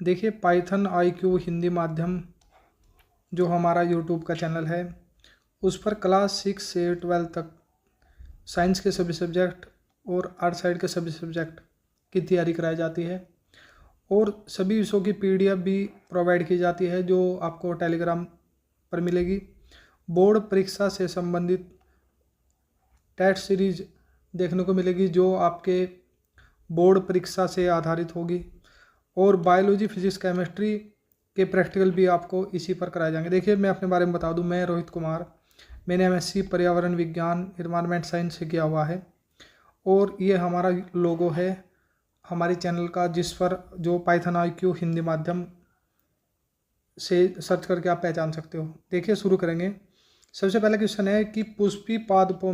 देखिए Python IQ Hindi माध्यम जो हमारा यूट्यूब का चैनल है, उस पर क्लास 6 से 12 तक साइंस के सभी सब्जेक्ट और आर्ट साइड के सभी सब्जेक्ट की तैयारी कराई जाती है और सभी विषयों की PDF भी प्रोवाइड की जाती है, जो आपको टेलीग्राम पर मिलेगी। बोर्ड परीक्षा से संबंधित टेस्ट सीरीज देखने को मिलेगी, जो आपके बोर्ड परीक्षा से आधारित होगी, और बायोलॉजी, फिजिक्स, केमिस्ट्री के प्रैक्टिकल भी आपको इसी पर कराए जाएंगे। देखिए मैं अपने बारे में बता दूं, मैं रोहित कुमार, मैंने MSc पर्यावरण विज्ञान इन्वायरमेंट साइंस से किया हुआ है, और ये हमारा लोगो है हमारे चैनल का, जिस पर जो पाइथन IQ हिंदी माध्यम से सर्च करके आप पहचान सकते हो। देखिए शुरू करेंगे। सबसे पहला क्वेश्चन है कि पुष्पी पादपों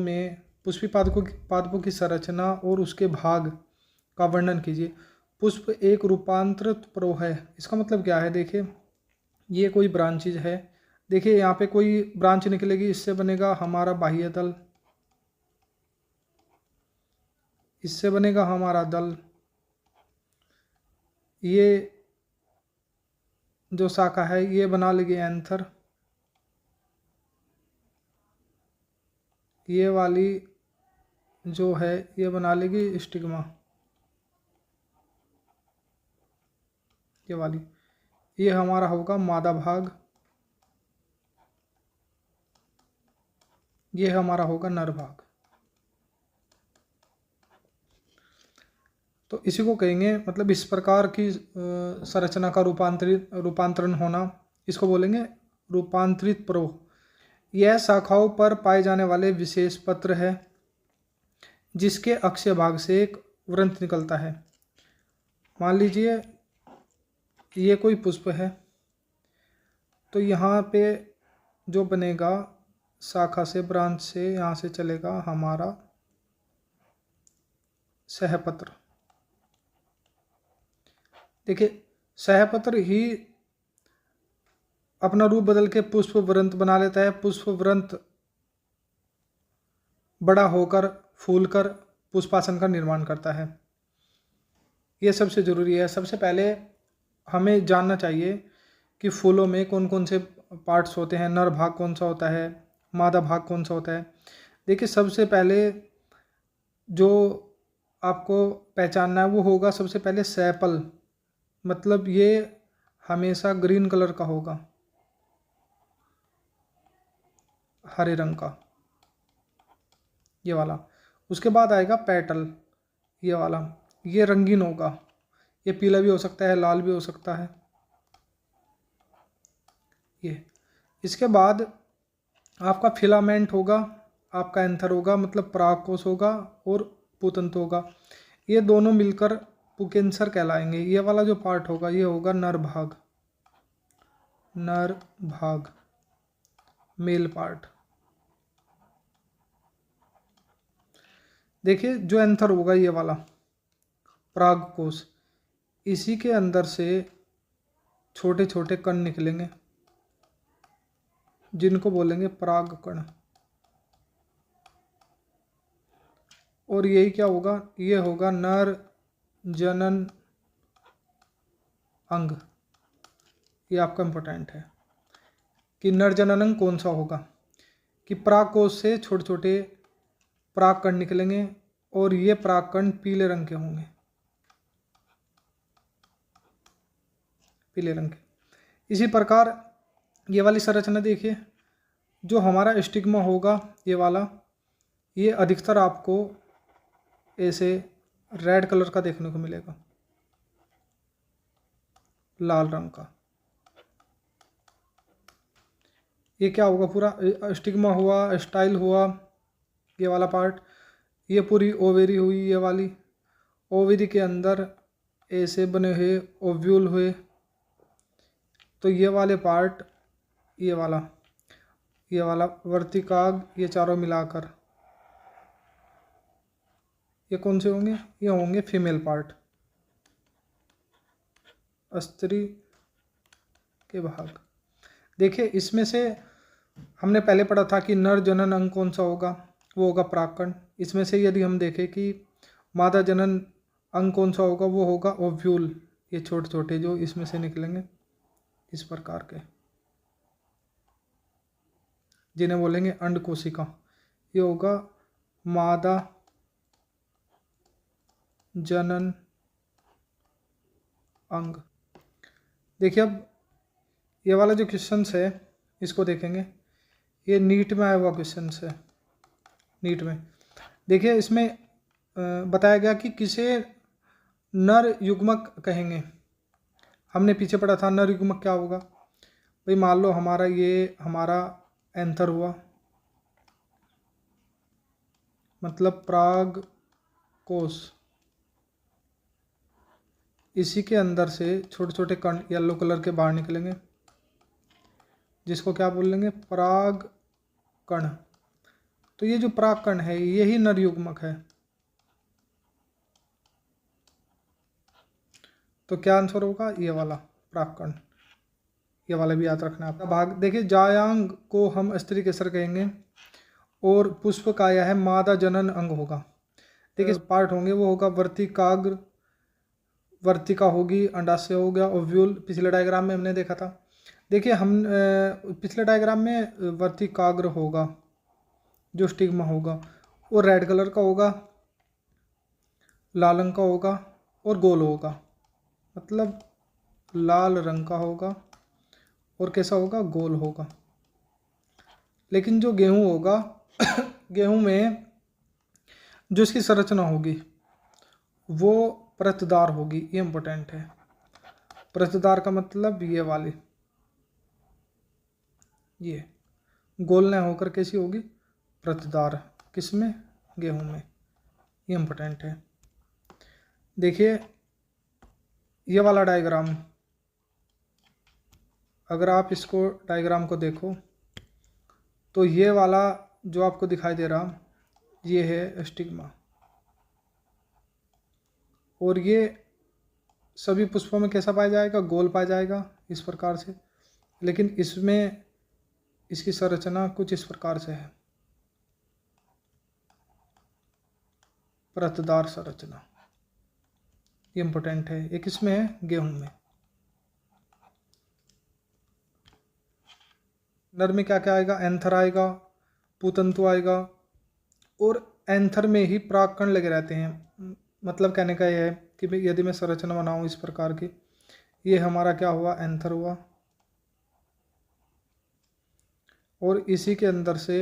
की संरचना और उसके भाग का वर्णन कीजिए। पुष्प एक रूपांतरित प्रवाह है, इसका मतलब क्या है? देखिए ये कोई ब्रांचेज है। देखिए यहाँ पे कोई ब्रांच निकलेगी, इससे बनेगा हमारा बाह्य दल, इससे बनेगा हमारा दल, ये जो शाखा है ये बना लेगी एंथर, ये वाली जो है ये बना लेगी स्टिग्मा, ये वाली, ये हमारा होगा मादा भाग, ये हमारा होगा नर भाग। तो इसी को कहेंगे, मतलब इस प्रकार की संरचना का रूपांतरण होना, इसको बोलेंगे रूपांतरित प्रवाह। यह शाखाओं पर पाए जाने वाले विशेष पत्र है जिसके अक्षीय भाग से एक वृंत निकलता है। मान लीजिए ये कोई पुष्प है, तो यहाँ पे जो बनेगा शाखा से, ब्रांच से, यहाँ से चलेगा हमारा सहपत्र। देखिए सहपत्र ही अपना रूप बदल के पुष्प वृंत बना लेता है। पुष्प वृंत बड़ा होकर फूलकर पुष्पासन का निर्माण करता है। यह सबसे जरूरी है। सबसे पहले हमें जानना चाहिए कि फूलों में कौन कौन से पार्ट्स होते हैं, नर भाग कौन सा होता है, मादा भाग कौन सा होता है। देखिए सबसे पहले जो आपको पहचानना है वो होगा सबसे पहले सेपल, मतलब ये हमेशा ग्रीन कलर का होगा, हरे रंग का, ये वाला। उसके बाद आएगा पेटल, ये वाला, ये रंगीन होगा, ये पीला भी हो सकता है, लाल भी हो सकता है, ये। इसके बाद आपका फिलामेंट होगा, आपका एंथर होगा, मतलब परागकोश होगा, और पुतंत होगा। ये दोनों मिलकर पुकेंसर कहलाएंगे। ये वाला जो पार्ट होगा ये होगा नर भाग, नर भाग, मेल पार्ट। देखिए जो एंथर होगा ये वाला परागकोश, इसी के अंदर से छोटे छोटे कण निकलेंगे जिनको बोलेंगे परागकण। और यही क्या होगा? ये होगा नर जनन अंग। ये आपका इम्पोर्टेंट है कि नर जनन अंग कौन सा होगा, कि परागकोश से छोटे छोटे परागकण निकलेंगे और ये परागकण पीले रंग के होंगे, पीले रंग के। इसी प्रकार ये वाली संरचना देखिए, जो हमारा स्टिग्मा होगा ये वाला, ये अधिकतर आपको ऐसे रेड कलर का देखने को मिलेगा, लाल रंग का। ये क्या होगा? पूरा स्टिग्मा हुआ, स्टाइल हुआ, ये वाला पार्ट। ये पूरी ओवेरी हुई, ये वाली ओवेरी के अंदर ऐसे बने हुए ओव्यूल हुए। तो ये वाले पार्ट, ये वाला वर्तिकाग, ये चारों मिलाकर ये कौन से होंगे? ये होंगे फीमेल पार्ट, स्त्री के भाग। देखिए इसमें से हमने पहले पढ़ा था कि नर जनन अंग कौन सा होगा, वो होगा परागकण। इसमें से यदि हम देखें कि मादा जनन अंग कौन सा होगा, वो होगा ओव्यूल, ये छोटे छोटे जो इसमें से निकलेंगे इस प्रकार के, जिन्हें बोलेंगे अंड कोशिका। ये होगा मादा जनन अंग। देखिए अब ये वाला जो क्वेश्चन है इसको देखेंगे, ये नीट में आया हुआ क्वेश्चन है। नीट में देखिए इसमें बताया गया कि किसे नर युग्मक कहेंगे। हमने पीछे पढ़ा था नर युग्मक क्या होगा। भाई मान लो हमारा एंथर हुआ, मतलब पराग कोश, इसी के अंदर से छोटे छोटे कण येलो कलर के बाहर निकलेंगे, जिसको क्या बोलेंगे, पराग कण। तो ये जो पराग कण है यही नर युग्मक है। तो क्या आंसर होगा, ये वाला पराग कण। ये वाला भी याद रखना है। भाग देखिए, जायांग को हम स्त्री केसर कहेंगे और पुष्प काया है मादा जनन अंग होगा। देखिए पार्ट होंगे वो होगा वर्तिकाग्र, वर्तिका होगी, अंडाशय हो गया, ओव्यूल पिछले डायग्राम में हमने देखा था। देखिए हम पिछले डायग्राम में वर्तिकाग्र होगा जो स्टिग्मा होगा, वो रेड कलर का होगा, लाल रंग का होगा और गोल होगा, मतलब लाल रंग का होगा और कैसा होगा, गोल होगा। लेकिन जो गेहूं होगा गेहूं में जो इसकी संरचना होगी वो परतदार होगी। ये इम्पोर्टेंट है। परतदार का मतलब ये वाली, ये गोल न होकर कैसी होगी, परतदार। किसमें, गेहूं में। ये इम्पोर्टेंट है। देखिए ये वाला डायग्राम, अगर आप इसको डायग्राम को देखो तो ये वाला जो आपको दिखाई दे रहा ये है स्टिग्मा, और ये सभी पुष्पों में कैसा पाया जाएगा, गोल पाया जाएगा इस प्रकार से। लेकिन इसमें इसकी संरचना कुछ इस प्रकार से है, परतदार संरचना। ये इम्पोर्टेंट है। एक इसमें है, गेहूं में। नर में क्या क्या आएगा, एंथर आएगा, पूतंतु आएगा, और एंथर में ही परागकण लगे रहते हैं। मतलब कहने का यह है कि भाई यदि मैं संरचना बनाऊं इस प्रकार की, ये हमारा क्या हुआ, एंथर हुआ, और इसी के अंदर से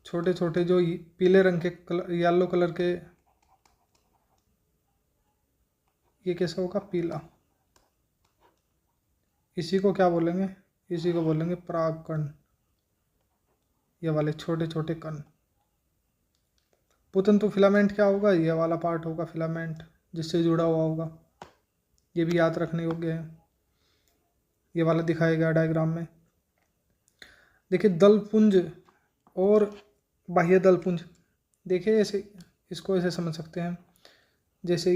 छोटे छोटे जो पीले रंग के येलो कलर के, ये कैसा होगा, पीला, इसी को क्या बोलेंगे, इसी को बोलेंगे परागकण। ये वाले छोटे छोटे कण। पुतंतु फिलामेंट क्या होगा, ये वाला पार्ट होगा फिलामेंट, जिससे जुड़ा हुआ होगा। ये भी याद रखने योग्य है। ये वाला दिखाया गया डायग्राम में। देखिए दलपुंज और बाह्य दलपुंज। देखिए ऐसे इसको ऐसे समझ सकते हैं, जैसे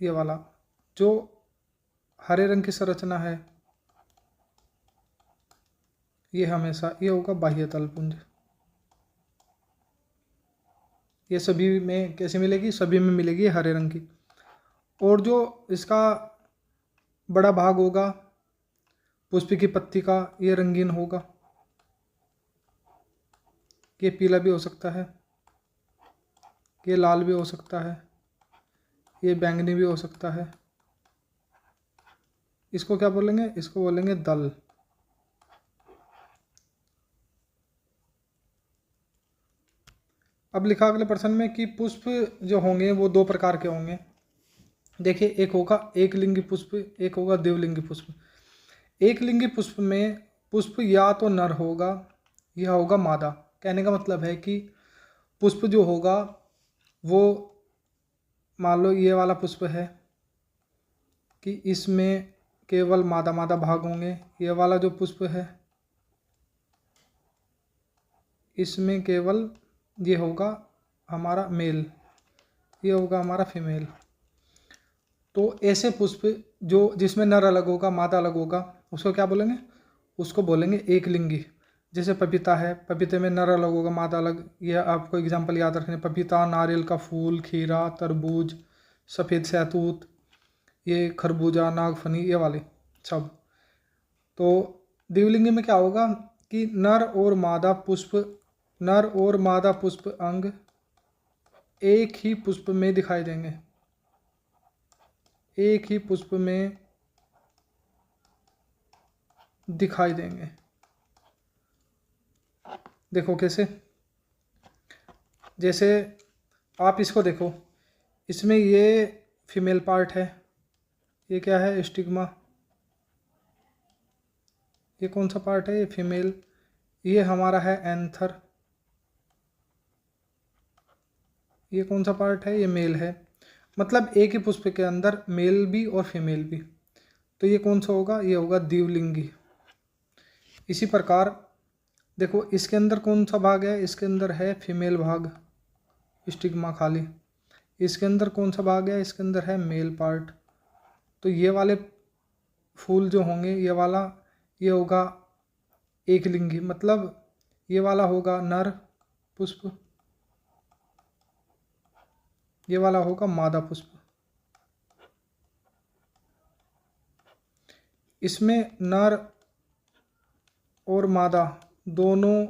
ये वाला जो हरे रंग की संरचना है, ये हमेशा ये होगा बाह्य दलपुंज। ये सभी में कैसे मिलेगी, सभी में मिलेगी हरे रंग की। और जो इसका बड़ा भाग होगा पुष्प की पत्ती का, ये रंगीन होगा। ये पीला भी हो सकता है, ये लाल भी हो सकता है, ये बैंगनी भी हो सकता है। इसको क्या बोलेंगे, इसको बोलेंगे दल। अब लिखा अगले प्रश्न में कि पुष्प जो होंगे वो दो प्रकार के होंगे। देखिए एक होगा एकलिंगी पुष्प, एक होगा द्विलिंगी पुष्प। एकलिंगी पुष्प में पुष्प या तो नर होगा या होगा मादा। कहने का मतलब है कि पुष्प जो होगा वो, मान लो ये वाला पुष्प है कि इसमें केवल मादा मादा भाग होंगे। ये वाला जो पुष्प है इसमें केवल ये होगा हमारा मेल, ये होगा हमारा फीमेल। तो ऐसे पुष्प जो जिसमें नर अलग होगा मादा अलग होगा, उसको क्या बोलेंगे, उसको बोलेंगे एकलिंगी। जैसे पपीता है, पपीते में नर अलग होगा, मादा अलग। यह आपको एग्जांपल याद रखने, पपीता, नारियल का फूल, खीरा, तरबूज, सफ़ेद शहतूत, ये खरबूजा, नागफनी, ये वाले सब। तो द्विलिंगी में क्या होगा कि नर और मादा पुष्प अंग एक ही पुष्प में दिखाई देंगे, एक ही पुष्प में दिखाई देंगे। देखो कैसे, जैसे आप इसको देखो, इसमें ये फीमेल पार्ट है, ये क्या है, स्टिग्मा। ये कौन सा पार्ट है, ये फीमेल। ये हमारा है एंथर। ये कौन सा पार्ट है, ये मेल है। मतलब एक ही पुष्प के अंदर मेल भी और फीमेल भी। तो ये कौन सा होगा, ये होगा द्विलिंगी। इसी प्रकार देखो, इसके अंदर कौन सा भाग है, इसके अंदर है फीमेल भाग, स्टिग्मा खाली। इसके अंदर कौन सा भाग है, इसके अंदर है मेल पार्ट। तो ये वाले फूल जो होंगे, ये वाला ये होगा एक लिंगी, मतलब ये वाला होगा नर पुष्प, ये वाला होगा मादा पुष्प। इसमें नर और मादा दोनों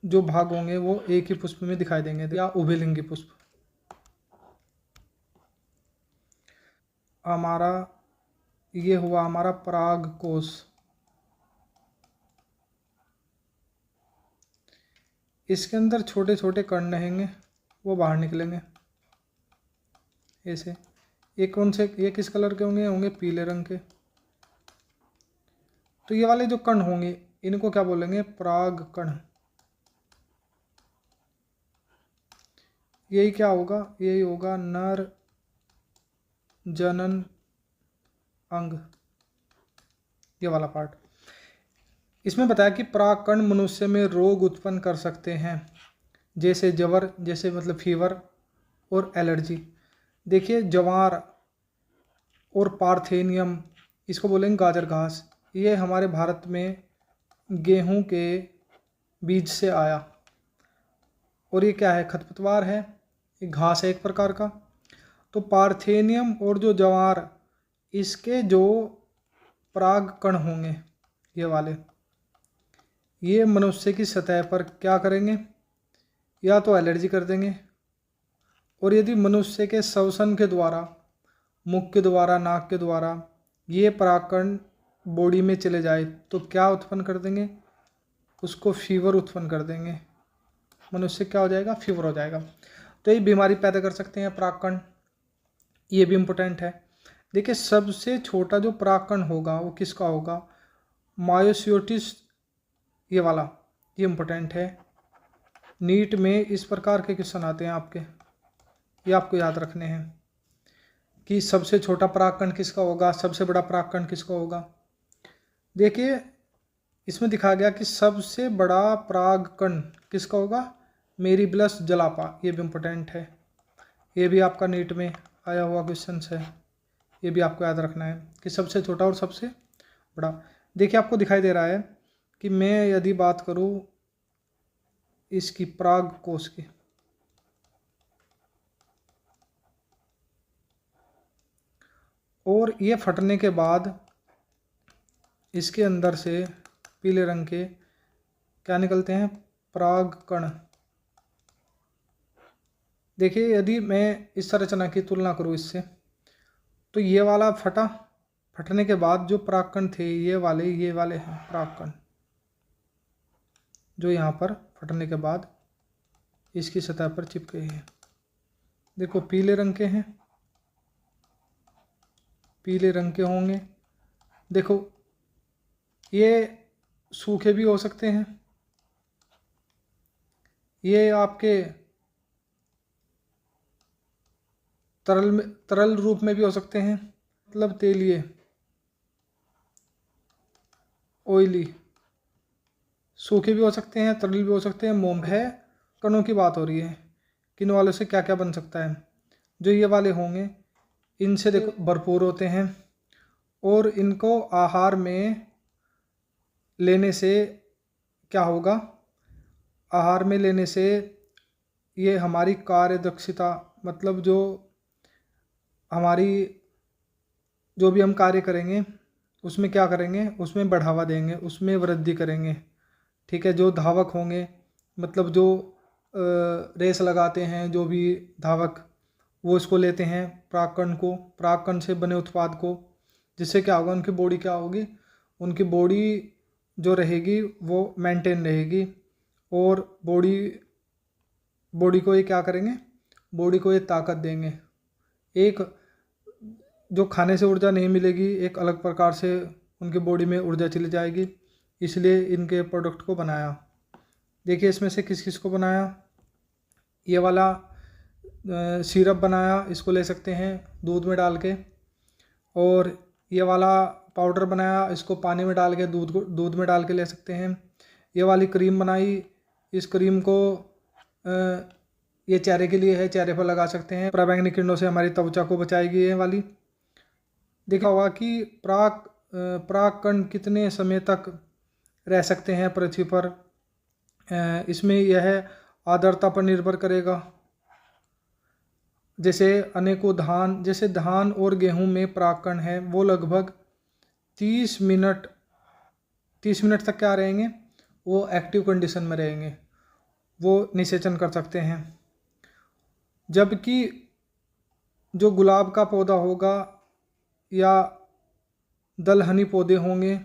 जो भाग होंगे वो एक ही पुष्प में दिखाई देंगे, या उभयलिंगी पुष्प। हमारा ये हुआ हमारा पराग कोश। इसके अंदर छोटे छोटे कण रहेंगे, वो बाहर निकलेंगे ऐसे। ये कौन से, ये किस कलर के होंगे, होंगे पीले रंग के। तो ये वाले जो कण होंगे इनको क्या बोलेंगे, पराग कण। यही क्या होगा, यही होगा नर जनन अंग, ये वाला पार्ट। इसमें बताया कि परागकण मनुष्य में रोग उत्पन्न कर सकते हैं, जैसे जवर, जैसे मतलब फीवर और एलर्जी। देखिए जवार और पार्थेनियम, इसको बोलेंगे गाजर घास। ये हमारे भारत में गेहूं के बीज से आया, और ये क्या है, खरपतवार है, ये घास है एक प्रकार का। तो पार्थेनियम और जो जवार, इसके जो परागकण होंगे ये वाले, ये मनुष्य की सतह पर क्या करेंगे, या तो एलर्जी कर देंगे, और यदि मनुष्य के श्वसन के द्वारा, मुख के द्वारा, नाक के द्वारा ये परागकण बॉडी में चले जाए तो क्या उत्पन्न कर देंगे, उसको फीवर उत्पन्न कर देंगे। मनुष्य क्या हो जाएगा, फीवर हो जाएगा। तो ये बीमारी पैदा कर सकते हैं परागकण, ये भी इम्पोर्टेंट है। देखिए सबसे छोटा जो परागकण होगा वो किसका होगा, मायोसियोटिस, ये वाला, ये इम्पोर्टेंट है। नीट में इस प्रकार के क्वेश्चन आते हैं आपके, ये आपको याद रखने हैं कि सबसे छोटा परागकण किसका होगा, सबसे बड़ा परागकण किसका होगा। देखिए इसमें दिखा गया कि सबसे बड़ा परागकण किसका होगा, मेरीब्लस जलापा, ये भी इम्पोर्टेंट है। ये भी आपका नीट में आया हुआ क्वेश्चन है, ये भी आपको याद रखना है कि सबसे छोटा और सबसे बड़ा। देखिए आपको दिखाई दे रहा है कि मैं यदि बात करूं इसकी पराग कोश की, और ये फटने के बाद इसके अंदर से पीले रंग के क्या निकलते हैं, परागकण। देखिए यदि मैं इस संरचना की तुलना करूं इससे, तो ये वाला फटने के बाद जो परागकण थे ये वाले हैं परागकण, जो यहाँ पर फटने के बाद इसकी सतह पर चिपके हैं। देखो पीले रंग के हैं, पीले रंग के होंगे। देखो ये सूखे भी हो सकते हैं, ये आपके तरल रूप में भी हो सकते हैं, मतलब तेलीय, ऑयली। सूखे भी हो सकते हैं, तरल भी हो सकते हैं। मोम है, कणों की बात हो रही है, किन वालों से क्या क्या बन सकता है। जो ये वाले होंगे इनसे देखो भरपूर होते हैं, और इनको आहार में लेने से क्या होगा, आहार में लेने से ये हमारी कार्य दक्षता, मतलब जो भी हम कार्य करेंगे उसमें क्या करेंगे, उसमें बढ़ावा देंगे, उसमें वृद्धि करेंगे। ठीक है, जो धावक होंगे, मतलब जो रेस लगाते हैं, जो भी धावक, वो इसको लेते हैं परागकण को, परागकण से बने उत्पाद को, जिससे क्या होगा, उनकी बॉडी क्या होगी, उनकी बॉडी जो रहेगी वो मेंटेन रहेगी। और बॉडी को ये क्या करेंगे, बॉडी को ये ताकत देंगे। एक जो खाने से ऊर्जा नहीं मिलेगी, एक अलग प्रकार से उनकी बॉडी में ऊर्जा चली जाएगी, इसलिए इनके प्रोडक्ट को बनाया। देखिए इसमें से किस किस को बनाया, ये वाला सिरप बनाया, इसको ले सकते हैं दूध में डाल के। और ये वाला पाउडर बनाया, इसको पानी में डाल के दूध में डाल के ले सकते हैं। ये वाली क्रीम बनाई, इस क्रीम को ये चेहरे के लिए है, चेहरे पर लगा सकते हैं, पराबैंगनी किरणों से हमारी त्वचा को बचाएगी ये वाली। देखा होगा कि परागकण कितने समय तक रह सकते हैं पृथ्वी पर, इसमें यह आर्द्रता पर निर्भर करेगा। जैसे धान और गेहूं में परागकण है, वो लगभग 30 मिनट तक क्या रहेंगे, वो एक्टिव कंडीशन में रहेंगे, वो निषेचन कर सकते हैं। जबकि जो गुलाब का पौधा होगा या दलहनी पौधे होंगे,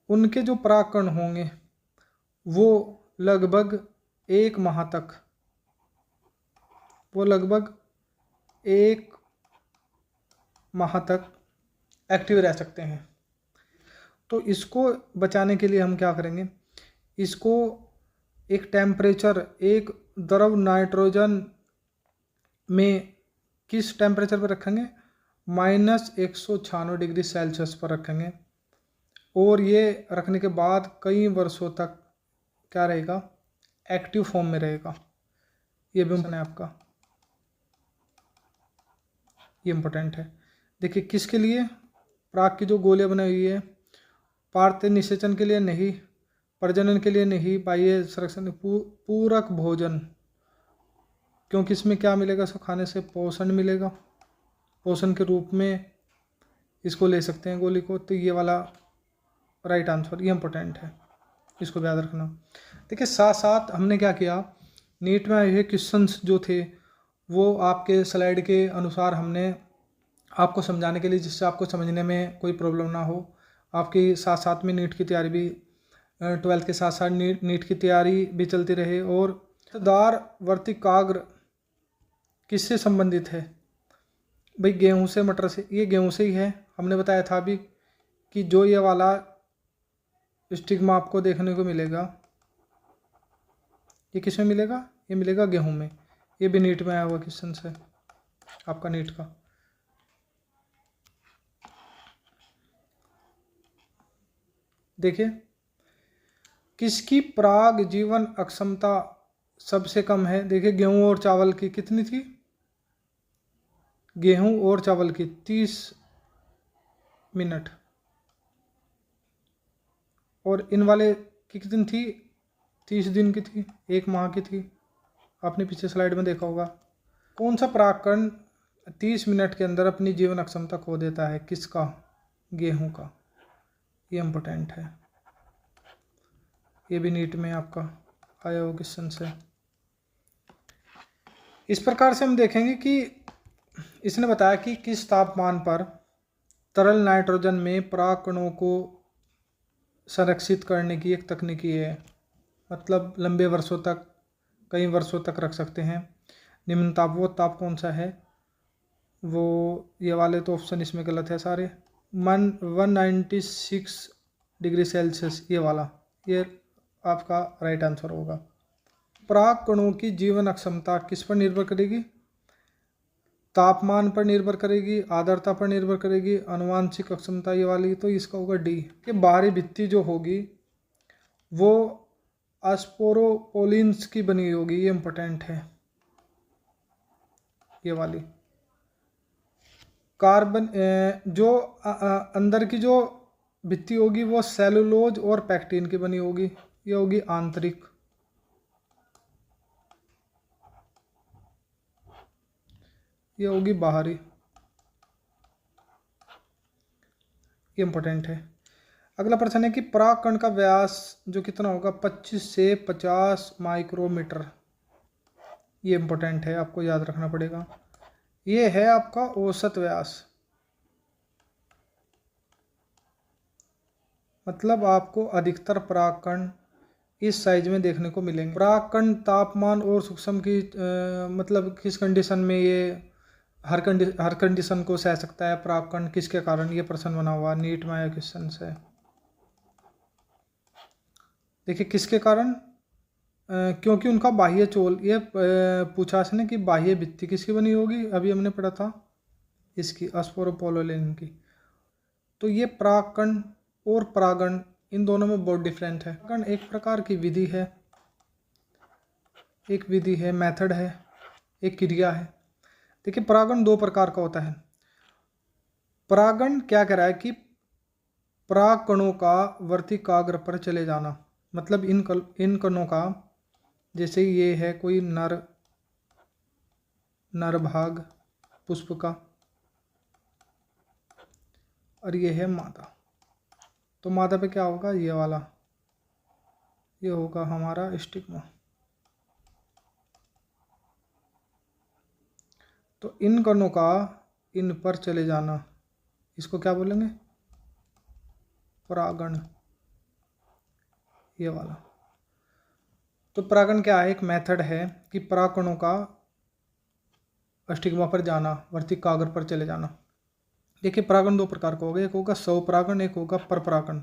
उनके जो परागकण होंगे वो लगभग 1 माह तक एक्टिव रह सकते हैं। तो इसको बचाने के लिए हम क्या करेंगे, इसको एक टेम्परेचर, एक द्रव नाइट्रोजन में किस टेम्परेचर पर रखेंगे, -196 डिग्री सेल्सियस पर रखेंगे। और ये रखने के बाद कई वर्षों तक क्या रहेगा, एक्टिव फॉर्म में रहेगा। ये भी है आपका, ये इम्पोर्टेंट है। देखिए किसके लिए, पराग की जो गोलियां बनाई हुई है, पार्थ निषेचन के लिए नहीं, प्रजनन के लिए नहीं, बाह्य संरक्षण, पूरक भोजन। क्योंकि इसमें क्या मिलेगा, इसको खाने से पोषण मिलेगा, पोषण के रूप में इसको ले सकते हैं गोली को। तो ये वाला राइट आंसर, ये इम्पोर्टेंट है, इसको याद रखना। देखिए साथ साथ हमने क्या किया, नीट में आए हुए क्वेश्चंस जो थे वो आपके स्लाइड के अनुसार हमने आपको समझाने के लिए, जिससे आपको समझने में कोई प्रॉब्लम ना हो, आपकी साथ साथ में नीट की तैयारी भी, 12th के साथ साथ नीट की तैयारी भी चलती रहे। और दार वर्तिकाग्र किससे संबंधित है, भाई गेहूं से, मटर से, ये गेहूं से ही है। हमने बताया था अभी कि जो ये वाला स्टिग्मा आपको देखने को मिलेगा, ये किस में मिलेगा, ये मिलेगा गेहूं में। ये भी नीट में आया हुआ क्वेश्चन है आपका, नीट का। देखिए किसकी पराग जीवन अक्षमता सबसे कम है, देखिए गेहूं और चावल की कितनी थी, गेहूं और चावल की 30 मिनट, और इन वाले की कितनी थी, 30 दिन की थी, 1 माह की थी। आपने पीछे स्लाइड में देखा होगा। कौन सा परागकण 30 मिनट के अंदर अपनी जीवन अक्षमता खो देता है, किसका, गेहूं का। ये इम्पोर्टेंट है, ये भी नीट में आपका आया हुआ क्वेश्चन है। इस प्रकार से हम देखेंगे कि इसने बताया कि किस तापमान पर तरल नाइट्रोजन में परागकणों को संरक्षित करने की एक तकनीकी है, मतलब लंबे वर्षों तक, कई वर्षों तक रख सकते हैं। निम्न ताप, वो ताप कौन सा है, वो ये वाले तो ऑप्शन इसमें गलत है सारे। 196 डिग्री सेल्सियस, ये वाला, ये आपका राइट आंसर होगा। परागकणों की जीवन अक्षमता किस पर निर्भर करेगी, तापमान पर निर्भर करेगी, आर्द्रता पर निर्भर करेगी, आनुवांशिक अक्षमता, ये वाली, तो इसका होगा डी। कि बाहरी भित्ति जो होगी वो स्पोरोपोलिन्स की बनी होगी, ये इंपॉर्टेंट है, ये वाली। कार्बन जो अंदर की जो भित्ति होगी वो सेलुलोज और पैक्टिन की बनी होगी, ये होगी आंतरिक। ये होगी बाहरी। ये इंपॉर्टेंट है। अगला प्रश्न है कि परागकण का व्यास जो कितना होगा, 25 से 50 माइक्रोमीटर। ये इंपॉर्टेंट है, आपको याद रखना पड़ेगा। ये है आपका औसत व्यास, मतलब आपको अधिकतर परागकण इस साइज में देखने को मिलेंगे। परागकण तापमान और सूक्ष्म की मतलब किस कंडीशन में ये हर कंडीशन को सह सकता है परागकण, किसके कारण? ये प्रश्न बना हुआ नीट में आया क्वेश्चन से। देखिए किसके कारण, क्योंकि उनका बाह्य चोल, ये पूछा इसने कि बाह्य भित्ति किसकी बनी होगी, अभी हमने पढ़ा था इसकी, अस्पोरोपोलोलिन की। तो ये परागकण और परागण इन दोनों में बहुत डिफरेंट है। परागण एक प्रकार की विधि है, एक विधि है, मेथड है, एक क्रिया है। देखिए परागण दो प्रकार का होता है। परागण क्या कह रहा है कि परागकणों का वर्तिकाग्र पर चले जाना, मतलब इन कणों का, जैसे ये है कोई नर भाग पुष्प का और ये है मादा। तो मादा पे क्या होगा, ये वाला, ये होगा हमारा स्टिग्मा। तो इन कणों का इन पर चले जाना, इसको क्या बोलेंगे, परागण, ये वाला। तो परागण क्या है, एक मेथड है कि परागकणों का स्टिग्मा पर जाना, वर्तिकाग्र पर चले जाना। देखिए परागण दो प्रकार का होगा, एक होगा स्वपरागण, एक होगा परपरागण।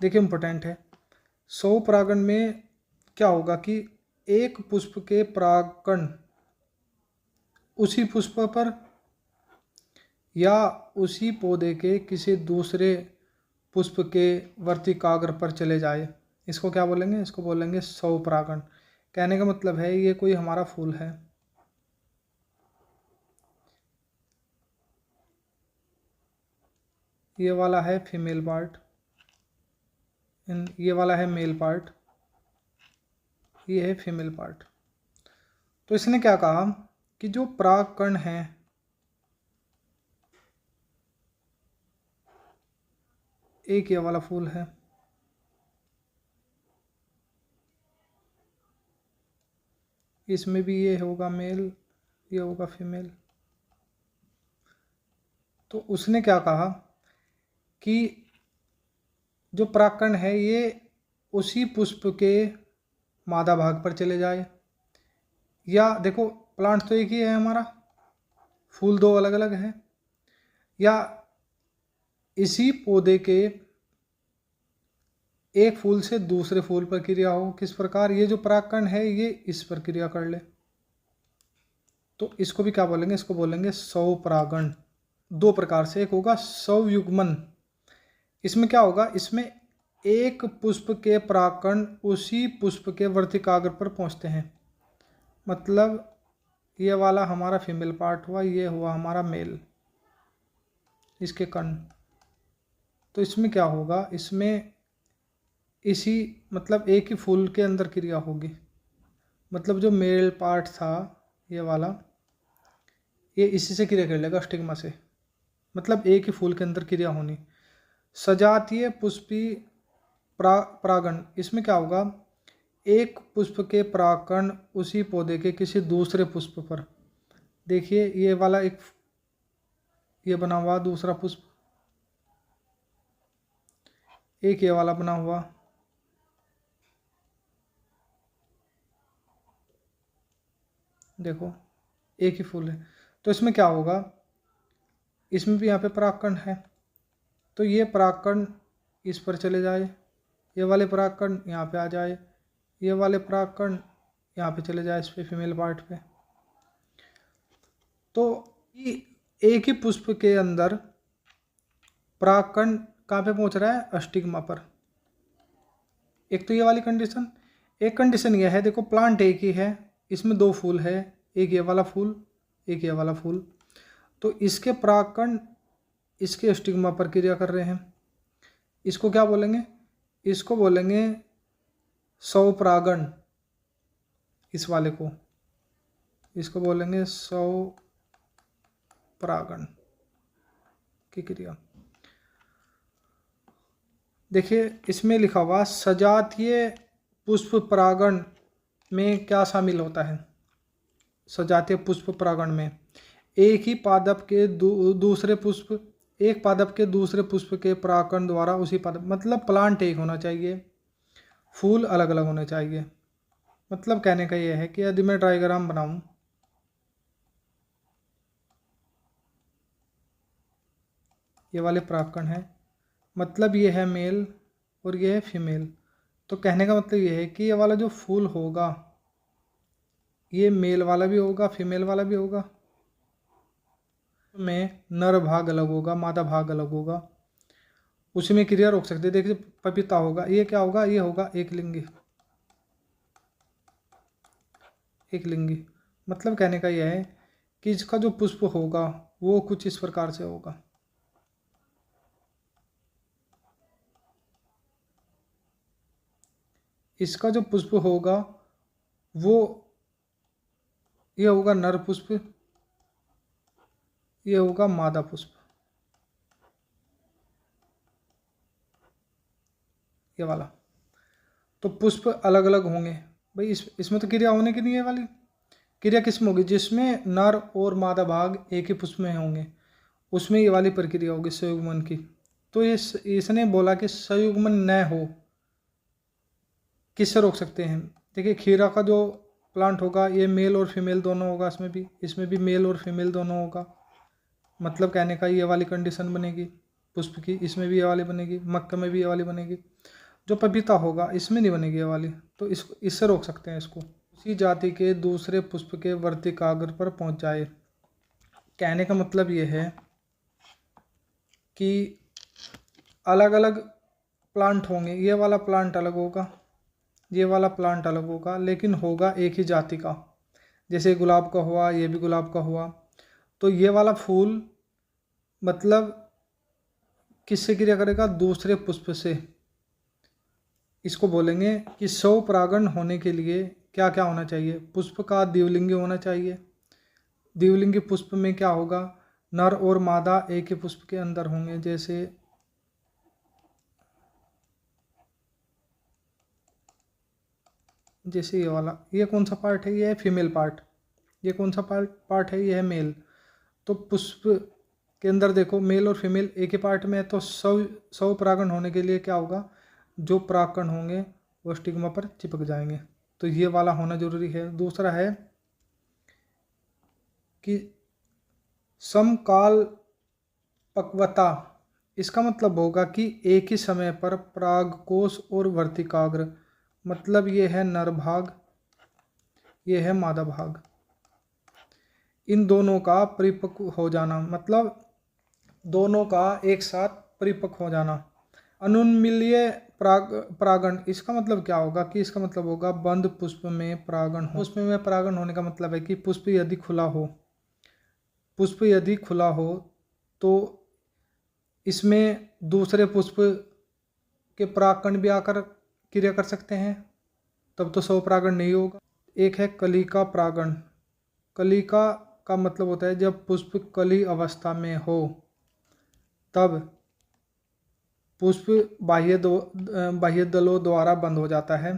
देखिए इंपॉर्टेंट है, स्वपरागण में क्या होगा कि एक पुष्प के परागकण उसी पुष्प पर या उसी पौधे के किसी दूसरे पुष्प के वर्तिकाग्र पर चले जाए, इसको क्या बोलेंगे, इसको बोलेंगे स्वपरागण। कहने का मतलब है ये कोई हमारा फूल है, ये वाला है फीमेल पार्ट, ये वाला है मेल पार्ट, ये है फीमेल पार्ट। तो इसने क्या कहा कि जो परागकण है, एक ये वाला फूल है, इसमें भी ये होगा मेल, ये होगा फीमेल। तो उसने क्या कहा कि जो परागकण है ये उसी पुष्प के मादा भाग पर चले जाए, या देखो प्लांट तो एक ही है हमारा, फूल दो अलग अलग है, या इसी पौधे के एक फूल से दूसरे फूल पर क्रिया हो। किस प्रकार, ये जो परागकण है ये इस पर क्रिया कर ले, तो इसको भी क्या बोलेंगे, इसको बोलेंगे स्वपरागण। दो प्रकार से, एक होगा स्वयुग्मन, इसमें क्या होगा, इसमें एक पुष्प के परागकण उसी पुष्प के वर्तिकाग्र पर पहुंचते हैं, मतलब ये वाला हमारा फीमेल पार्ट हुआ, ये हुआ हमारा मेल, इसके कण। तो इसमें क्या होगा, इसमें इसी मतलब एक ही फूल के अंदर क्रिया होगी, मतलब जो मेल पार्ट था ये वाला, ये इसी से क्रिया कर लेगा, स्टिग्मा से, मतलब एक ही फूल के अंदर क्रिया होनी। सजातीय पुष्पी परागण, इसमें क्या होगा, एक पुष्प के परागकण उसी पौधे के किसी दूसरे पुष्प पर, देखिए ये वाला एक ये बना हुआ दूसरा पुष्प, एक ये वाला बना हुआ, देखो एक ही फूल है। तो इसमें क्या होगा, इसमें भी यहाँ पे परागकण है, तो ये परागकण इस पर चले जाए, ये वाले परागकण यहाँ पे आ जाए, ये वाले परागकण यहाँ पे चले जाए, इस पे फीमेल पार्ट पे। तो एक ही पुष्प के अंदर परागकण कहाँ पे पहुँच रहा है, स्टिग्मा पर। एक तो ये वाली कंडीशन, एक कंडीशन यह है, देखो प्लांट एक ही है, इसमें दो फूल है, एक ये वाला फूल, एक ये वाला फूल। तो इसके परागकण इसके स्टिग्मा पर क्रिया कर रहे हैं। इसको क्या बोलेंगे? इसको बोलेंगे स्वपरागण। इस वाले को इसको बोलेंगे स्वपरागण की क्रिया। देखिए इसमें लिखा हुआ सजातीय पुष्प परागण में क्या शामिल होता है। सजातीय पुष्प परागण में एक पादप के दूसरे पुष्प के परागण द्वारा उसी पादप, मतलब प्लांट एक होना चाहिए, फूल अलग अलग होने चाहिए। मतलब कहने का यह है कि यदि मैं डायग्राम बनाऊं, ये वाले परागकण है, मतलब ये है मेल और ये है फीमेल। तो कहने का मतलब ये है कि ये वाला जो फूल होगा ये मेल वाला भी होगा, फीमेल वाला भी होगा। में नर भाग अलग होगा, मादा भाग अलग होगा, उसी में क्रिया रोक सकते। देखिए पपीता होगा, ये क्या होगा? ये होगा एक लिंगी। मतलब कहने का यह है कि इसका जो पुष्प होगा वो कुछ इस प्रकार से होगा। इसका जो पुष्प होगा वो ये होगा नर पुष्प, ये होगा मादा पुष्प, ये वाला। तो पुष्प अलग अलग होंगे भाई। इसमें तो क्रिया होने की नहीं है वाली। क्रिया किसमें होगी? जिसमें नर और मादा भाग एक ही पुष्प में होंगे, उसमें ये वाली प्रक्रिया होगी संयुग्मन की। तो इसने बोला कि संयुग्मन न हो, किससे रोक सकते हैं? देखिए खीरा का जो प्लांट होगा ये मेल और फीमेल दोनों होगा, इसमें भी मेल और फीमेल दोनों होगा। मतलब कहने का ये वाली कंडीशन बनेगी पुष्प की, इसमें भी ये वाली बनेगी, मक्का में भी ये वाली बनेगी। जो पपीता होगा इसमें नहीं बनेगी ये वाली, तो इससे रोक सकते हैं इसको। उसी जाति के दूसरे पुष्प के वर्तिकाग्र पर पहुंच जाए। कहने का मतलब ये है कि अलग अलग प्लांट होंगे, ये वाला प्लांट अलग होगा, ये वाला प्लांट अलग होगा, लेकिन होगा एक ही जाति का। जैसे गुलाब का हुआ, ये भी गुलाब का हुआ। तो ये वाला फूल मतलब किससे क्रिया करेगा? दूसरे पुष्प से। इसको बोलेंगे कि स्वपरागण होने के लिए क्या क्या होना चाहिए? पुष्प का द्विलिंगी होना चाहिए। द्विलिंगी पुष्प में क्या होगा? नर और मादा एक ही पुष्प के अंदर होंगे। जैसे ये वाला, ये कौन सा पार्ट है? ये है फीमेल पार्ट। ये कौन सा पार्ट है? ये है मेल। तो पुष्प के अंदर देखो मेल और फीमेल एक ही पार्ट में है, तो स्वपरागण होने के लिए क्या होगा? जो परागकण होंगे वो स्टिग्मा पर चिपक जाएंगे। तो ये वाला होना जरूरी है। दूसरा है कि समकाल पक्वता। इसका मतलब होगा कि एक ही समय पर परागकोश और वर्तिकाग्र, मतलब ये है नर भाग, ये है मादा भाग, इन दोनों का परिपक्व हो जाना, मतलब दोनों का एक साथ परिपक्व हो जाना। अनुन्मील्य परागण, इसका मतलब क्या होगा? कि इसका मतलब होगा बंद पुष्प में परागण हो। पुष्प में परागण होने का मतलब है कि पुष्प यदि खुला हो तो इसमें दूसरे पुष्प के परागकण भी आकर क्रिया कर सकते हैं, तब तो स्वपरागण नहीं होगा। एक है कलिका परागण। कलिका का मतलब होता है जब पुष्प कली अवस्था में हो तब पुष्प बाह्य दलों द्वारा बंद हो जाता है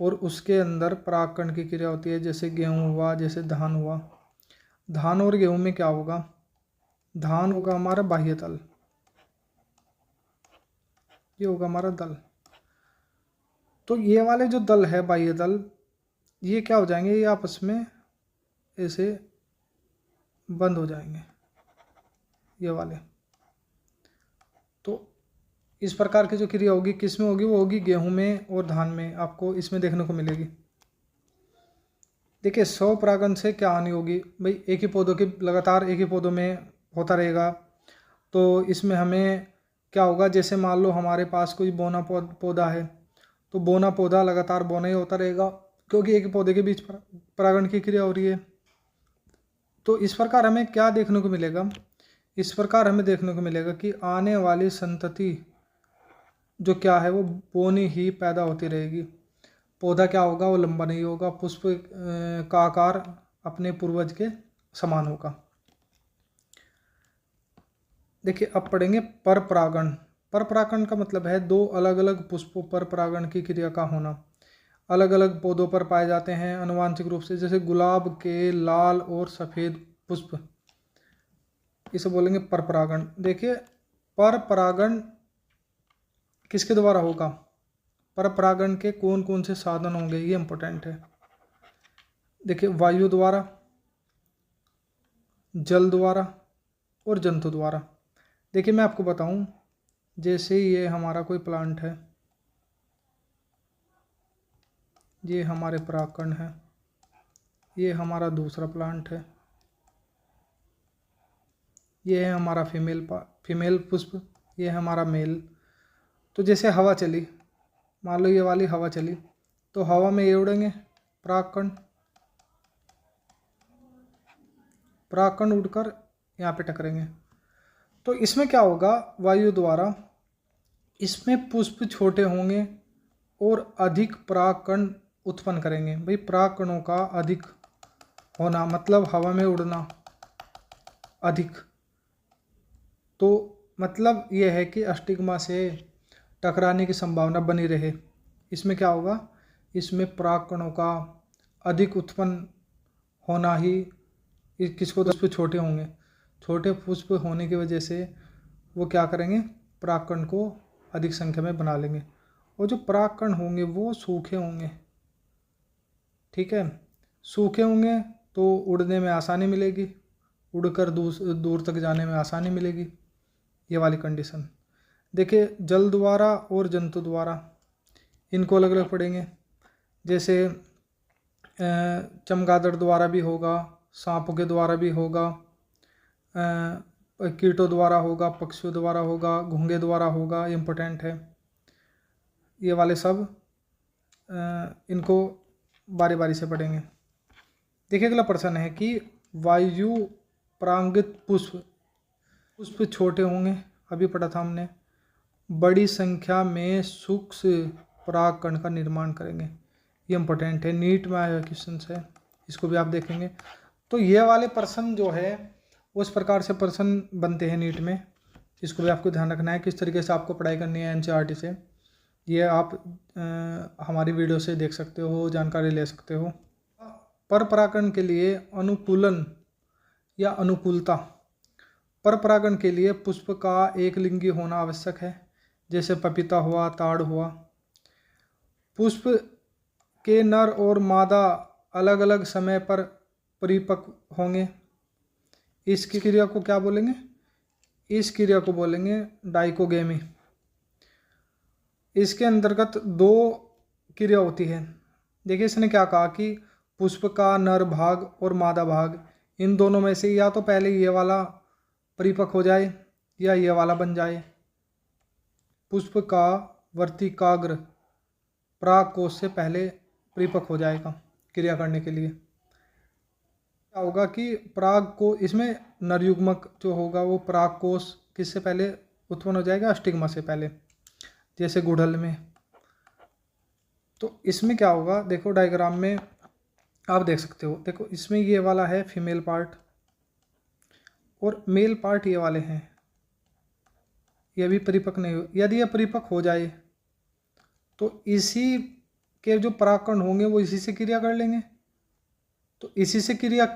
और उसके अंदर परागकण की क्रिया होती है। जैसे गेहूँ हुआ, जैसे धान हुआ। धान और गेहूँ में क्या होगा? धान होगा हमारा बाह्य दल, ये होगा हमारा दल। तो ये वाले जो दल है बाह्य दल, ये क्या हो जाएंगे? ये आपस में ऐसे बंद हो जाएंगे, ये वाले। तो इस प्रकार की जो क्रिया होगी किस में होगी? वो होगी गेहूं में और धान में, आपको इसमें देखने को मिलेगी। देखिए स्वपरागण से क्या हानि होगी भाई? एक ही पौधों की लगातार एक ही पौधों में होता रहेगा, तो इसमें हमें क्या होगा? जैसे मान लो हमारे पास कोई बोना पौधा है, तो बोना पौधा लगातार बोना ही होता रहेगा, क्योंकि एक ही पौधे के बीच परागण की क्रिया हो रही है। तो इस प्रकार हमें क्या देखने को मिलेगा, इस प्रकार हमें देखने को मिलेगा कि आने वाली संतति जो क्या है वो बोनी ही पैदा होती रहेगी। पौधा क्या होगा, वो लंबा नहीं होगा, पुष्प का आकार अपने पूर्वज के समान होगा। देखिए अब पढ़ेंगे पर परागण। पर परागण का मतलब है दो अलग अलग पुष्पों पर परागण की क्रिया का होना। अलग अलग पौधों पर पाए जाते हैं आनुवांशिक रूप से, जैसे गुलाब के लाल और सफ़ेद पुष्प, इसे बोलेंगे पर परागण। देखिए पर परागण किसके द्वारा होगा, पर परागण के कौन कौन से साधन होंगे, ये इंपॉर्टेंट है। देखिए वायु द्वारा, जल द्वारा और जंतु द्वारा। देखिए मैं आपको बताऊं, जैसे ये हमारा कोई प्लांट है, ये हमारे परागकण है, ये हमारा दूसरा प्लांट है, ये है हमारा फीमेल पुष्प, ये है हमारा मेल। तो जैसे हवा चली, मान लो ये वाली हवा चली, तो हवा में ये उड़ेंगे परागकण, परागकण उड़कर यहाँ पे टकरेंगे। तो इसमें क्या होगा, वायु द्वारा इसमें पुष्प छोटे होंगे और अधिक परागकण उत्पन्न करेंगे। भाई परागकणों का अधिक होना मतलब हवा में उड़ना अधिक, तो मतलब यह है कि अस्टिग्मा से टकराने की संभावना बनी रहे। इसमें क्या होगा, इसमें परागकणों का अधिक उत्पन्न होना ही किसको, पुष्प छोटे होंगे, छोटे पुष्प होने की वजह से वो क्या करेंगे, परागकण को अधिक संख्या में बना लेंगे। और जो परागकण होंगे वो सूखे होंगे, ठीक है, सूखे होंगे तो उड़ने में आसानी मिलेगी, उड़कर दूर तक जाने में आसानी मिलेगी, ये वाली कंडीशन। देखिए जल द्वारा और जंतु द्वारा, इनको अलग अलग पढ़ेंगे। जैसे चमगादड़ द्वारा भी होगा, सांपों के द्वारा भी होगा, कीटों द्वारा होगा, पक्षियों द्वारा होगा, घोंघे द्वारा होगा, इम्पोर्टेंट है ये वाले सब। इनको बारी बारी से पढ़ेंगे। देखिए अगला प्रश्न है कि वायु परागित पुष्प छोटे होंगे, अभी पढ़ा था हमने, बड़ी संख्या में सूक्ष्म परागकण का निर्माण करेंगे, ये इम्पोर्टेंट है, नीट में आया क्वेश्चन है, इसको भी आप देखेंगे। तो ये वाले प्रश्न जो है उस प्रकार से प्रश्न बनते हैं नीट में, इसको भी आपको ध्यान रखना है किस तरीके से आपको पढ़ाई करनी है एनसीईआरटी से। ये आप हमारी वीडियो से देख सकते हो, जानकारी ले सकते हो। पर परागण के लिए अनुकूलन या अनुकूलता, पर परागण के लिए पुष्प का एक लिंगी होना आवश्यक है, जैसे पपीता हुआ, ताड़ हुआ। पुष्प के नर और मादा अलग अलग समय पर परिपक्व होंगे, इस क्रिया को क्या बोलेंगे, इस क्रिया को बोलेंगे डाइकोगेमी। इसके अंतर्गत दो क्रिया होती है। देखिए इसने क्या कहा कि पुष्प का नर भाग और मादा भाग, इन दोनों में से या तो पहले ये वाला परिपक्व हो जाए या ये वाला बन जाए। पुष्प का वर्तिकाग्र परागकोश से पहले परिपक्व हो जाएगा क्रिया करने के लिए। क्या होगा कि पराग को, इसमें नरयुग्मक जो होगा वो परागकोश किससे पहले उत्पन्न हो जाएगा, अस्टिग्मा से पहले, जैसे गुड़हल में। तो इसमें क्या होगा, देखो डायग्राम में आप देख सकते हो, देखो इसमें ये वाला है फीमेल पार्ट और मेल पार्ट ये वाले हैं, ये भी परिपक्व नहीं हो। यदि यह परिपक्व हो जाए तो इसी के जो परागकण होंगे वो इसी से क्रिया कर लेंगे, तो इसी से क्रिया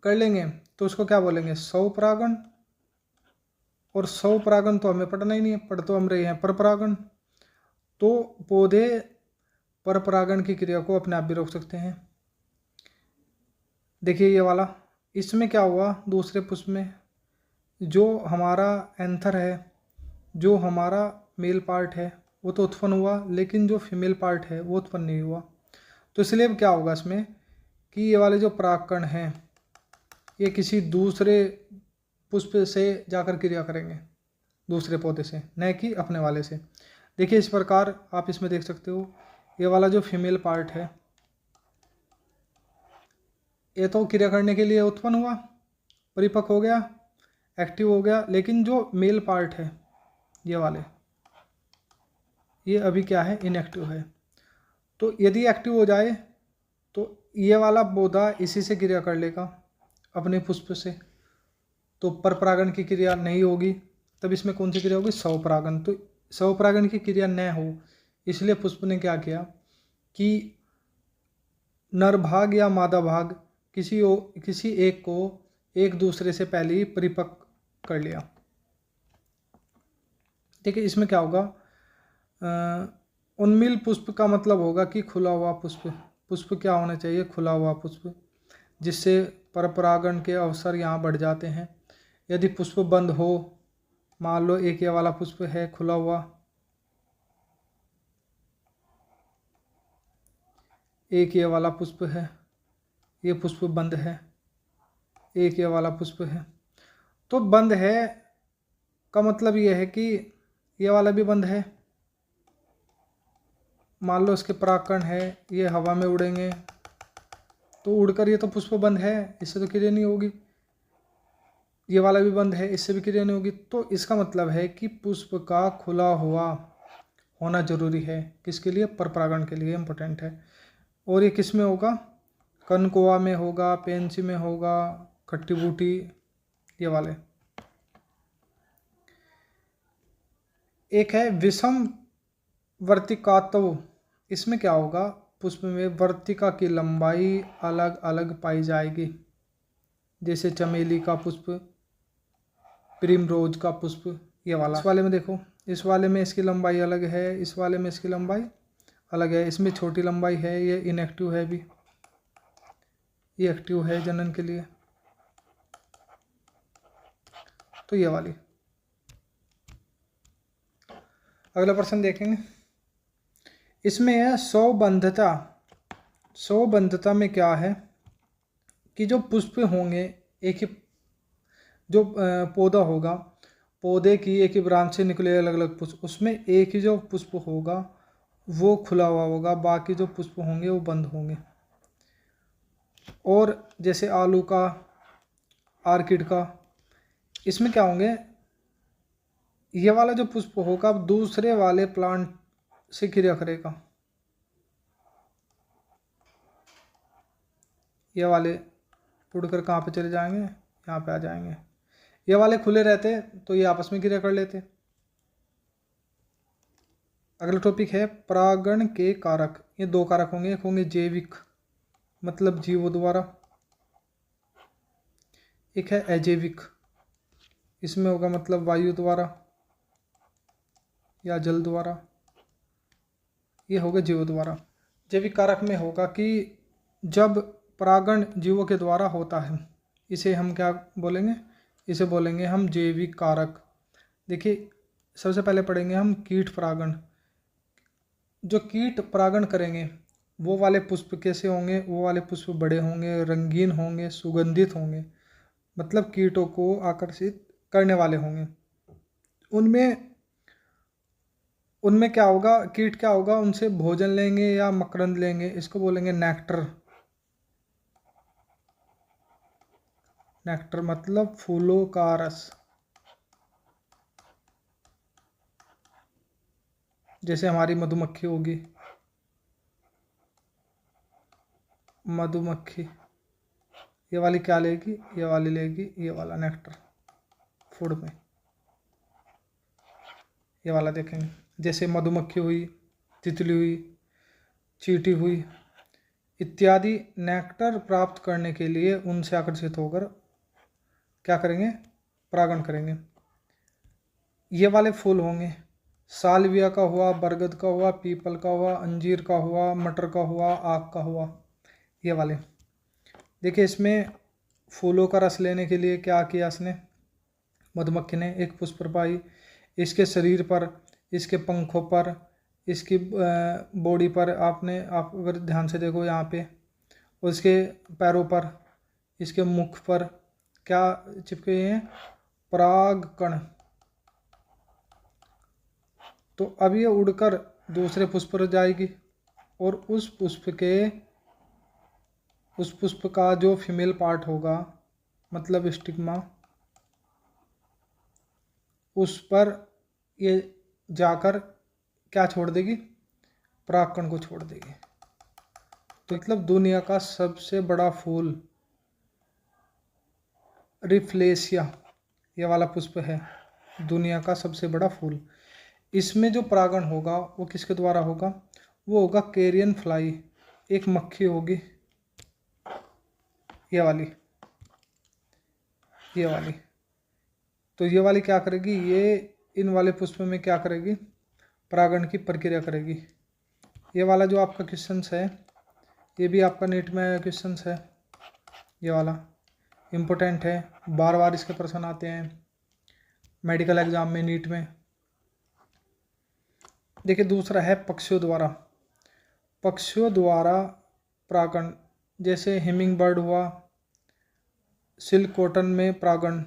कर लेंगे तो उसको क्या बोलेंगे, स्वपरागण। और स्वपरागण तो हमें पढ़ना ही नहीं है, पढ़ तो हम रहे हैं परपरागण। तो पौधे परपरागण की क्रिया को अपने आप भी रोक सकते हैं। देखिए ये वाला, इसमें क्या हुआ, दूसरे पुष्प में जो हमारा एंथर है, जो हमारा मेल पार्ट है वो तो उत्पन्न हुआ, लेकिन जो फीमेल पार्ट है वो उत्पन्न नहीं हुआ। तो इसलिए अब क्या होगा इसमें कि ये वाले जो परागकण हैं ये किसी दूसरे पुष्प से जाकर क्रिया करेंगे, दूसरे पौधे से, न कि अपने वाले से। देखिए इस प्रकार आप इसमें देख सकते हो, ये वाला जो फीमेल पार्ट है ये तो क्रिया करने के लिए उत्पन्न हुआ, परिपक्व हो गया, एक्टिव हो गया, लेकिन जो मेल पार्ट है ये वाले, ये अभी क्या है, इनएक्टिव है। तो यदि एक्टिव हो जाए तो ये वाला पौधा इसी से क्रिया कर लेगा अपने पुष्प से, तो परपरागण की क्रिया नहीं होगी। तब इसमें कौन सी क्रिया होगी, स्वपरागण। तो स्वपरागण की क्रिया न हो, इसलिए पुष्प ने क्या किया कि नर भाग या मादा भाग किसी एक को एक दूसरे से पहले ही परिपक्व कर लिया। देखिए इसमें क्या होगा, उन्मील पुष्प का मतलब होगा कि खुला हुआ पुष्प। पुष्प क्या होना चाहिए, खुला हुआ पुष्प, जिससे परपरागण के अवसर यहाँ बढ़ जाते हैं। यदि पुष्प बंद हो, मान लो एक ये वाला पुष्प है खुला हुआ, एक ये वाला पुष्प है, ये पुष्प बंद है, एक ये वाला पुष्प है, तो बंद है का मतलब ये है कि ये वाला भी बंद है। मान लो इसके परागकण है, ये हवा में उड़ेंगे तो उड़कर ये तो पुष्प बंद है, इससे तो क्रिया नहीं होगी। ये वाला भी बंद है, इससे भी क्रिया नहीं होगी। तो इसका मतलब है कि पुष्प का खुला हुआ होना जरूरी है, किसके लिए, परपरागण के लिए इम्पोर्टेंट है। और ये किस में होगा, कनकोआ में होगा, पेंसी में होगा, खट्टी बूटी, ये वाले। एक है विषम वर्तिकात्व, इसमें क्या होगा, पुष्प में वर्तिका की लंबाई अलग अलग पाई जाएगी, जैसे चमेली का पुष्प, प्रिमरोज का पुष्प, ये वाला। इस वाले में देखो, इस वाले में इसकी लंबाई अलग है, इस वाले में इसकी लंबाई अलग है। इसमें छोटी लंबाई है, ये इनएक्टिव है भी, ये एक्टिव है जनन के लिए। तो ये वाली। अगला प्रश्न देखेंगे, इसमें है स्वबंधता। स्वबंधता में क्या है कि जो पुष्प होंगे, एक ही जो पौधा होगा, पौधे की एक ही ब्रांच से निकले अलग अलग पुष्प, उसमें एक ही जो पुष्प होगा वो खुला हुआ होगा, बाकी जो पुष्प होंगे वो बंद होंगे। और जैसे आलू का, आर्किड का, इसमें क्या होंगे, ये वाला जो पुष्प होगा दूसरे वाले प्लांट से क्रिया करेगा, ये वाले उड़कर कहाँ पे चले जाएंगे, यहाँ पे आ जाएंगे। ये वाले खुले रहते तो ये आपस में क्रिया कर लेते। अगला टॉपिक है परागण के कारक। ये दो कारक होंगे, एक होंगे जैविक मतलब जीवों द्वारा, एक है अजैविक, इसमें होगा मतलब वायु द्वारा या जल द्वारा, ये होगा जीवों द्वारा। जैविक कारक में होगा कि जब परागण जीवों के द्वारा होता है, इसे हम क्या बोलेंगे, इसे बोलेंगे हम जैविक कारक। देखिए सबसे पहले पढ़ेंगे हम कीट परागण। जो कीट परागण करेंगे वो वाले पुष्प कैसे होंगे, वो वाले पुष्प बड़े होंगे, रंगीन होंगे, सुगंधित होंगे, मतलब कीटों को आकर्षित करने वाले होंगे। उनमें क्या होगा, कीट क्या होगा, उनसे भोजन लेंगे या मकरंद लेंगे, इसको बोलेंगे नेक्टर। नेक्टर मतलब फूलों का रस। जैसे हमारी मधुमक्खी होगी, मधुमक्खी ये वाली क्या लेगी, ये वाली लेगी ये वाला नेक्टर फूड में, ये वाला देखेंगे। जैसे मधुमक्खी हुई, तितली हुई, चींटी हुई इत्यादि नेक्टर प्राप्त करने के लिए उनसे आकर्षित होकर क्या करेंगे, परागण करेंगे। ये वाले फूल होंगे, सालविया का हुआ, बरगद का हुआ, पीपल का हुआ, अंजीर का हुआ, मटर का हुआ, आक का हुआ, ये वाले। देखिए इसमें फूलों का रस लेने के लिए क्या किया इसने, मधुमक्खी ने एक पुष्प पाई, इसके शरीर पर, इसके पंखों पर, इसकी बॉडी पर, आप अगर ध्यान से देखो यहाँ पे, उसके पैरों पर, इसके मुख पर क्या चिपके हैं, परागकण। तो अब ये उड़कर दूसरे पुष्प पर जाएगी और उस पुष्प का जो फीमेल पार्ट होगा, मतलब स्टिग्मा, उस पर ये जाकर क्या छोड़ देगी, परागकण को छोड़ देगी। तो मतलब दुनिया का सबसे बड़ा फूल रिफ्लेशिया, ये वाला पुष्प है दुनिया का सबसे बड़ा फूल। इसमें जो परागण होगा वो किसके द्वारा होगा, वो होगा कैरियन फ्लाई, एक मक्खी होगी ये वाली, ये वाली। तो ये वाली क्या करेगी, ये इन वाले पुष्प में क्या करेगी, परागण की प्रक्रिया करेगी। ये वाला जो आपका क्वेश्चन है, ये भी आपका नीट में क्वेश्चन है, ये वाला इम्पोर्टेंट है, बार बार इसके प्रश्न आते हैं मेडिकल एग्जाम में, नीट में। देखिए दूसरा है पक्षियों द्वारा, पक्षियों द्वारा परागण, जैसे हिमिंग बर्ड हुआ, सिल्क कॉटन में परागण।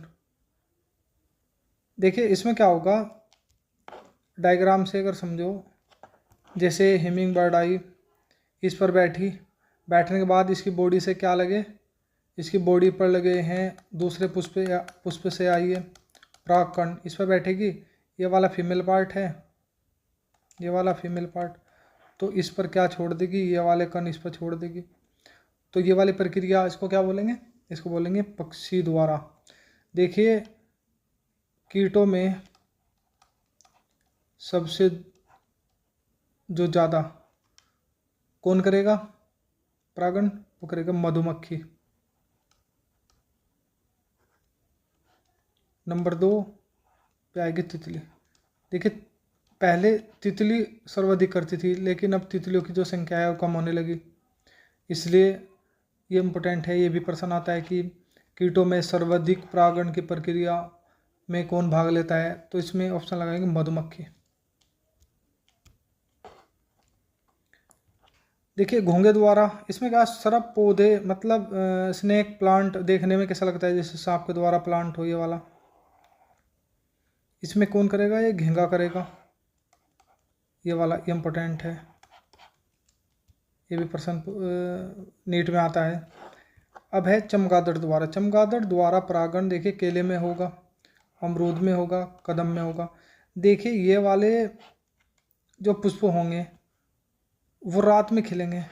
देखिए इसमें क्या होगा, डायग्राम से अगर समझो, जैसे हिमिंग बर्ड आई, इस पर बैठी, बैठने के बाद इसकी बॉडी से क्या लगे, इसकी बॉडी पर लगे हैं दूसरे पुष्प या पुष्प से आई है परागकण, इस पर बैठेगी। ये वाला फीमेल पार्ट है, ये वाला फीमेल पार्ट, तो इस पर क्या छोड़ देगी, ये वाले कण इस पर छोड़ देगी। तो ये वाली प्रक्रिया इसको क्या बोलेंगे, इसको बोलेंगे पक्षी द्वारा। देखिए कीटों में सबसे जो ज़्यादा कौन करेगा परागण, वो करेगा मधुमक्खी। नंबर 2 पे आएगी तितली। देखिए पहले तितली सर्वाधिक करती थी, लेकिन अब तितलियों की जो संख्या है वो कम होने लगी, इसलिए ये इम्पोर्टेंट है। ये भी प्रश्न आता है कि कीटों में सर्वाधिक परागण की प्रक्रिया में कौन भाग लेता है, तो इसमें ऑप्शन लगाएंगे मधुमक्खी। देखिए घोंगे द्वारा, इसमें क्या सारा पौधे, मतलब स्नेक प्लांट देखने में कैसा लगता है, जैसे सांप के द्वारा प्लांट हो ये वाला। इसमें कौन करेगा, ये घोंगा करेगा, ये वाला इम्पोर्टेंट है, ये भी प्रश्न नीट में आता है। अब है चमगादड़ द्वारा, चमगादड़ द्वारा परागण देखिए केले में होगा, अमरूद में होगा, कदम में होगा। देखिए ये वाले जो पुष्प होंगे वो रात में खिलेंगे,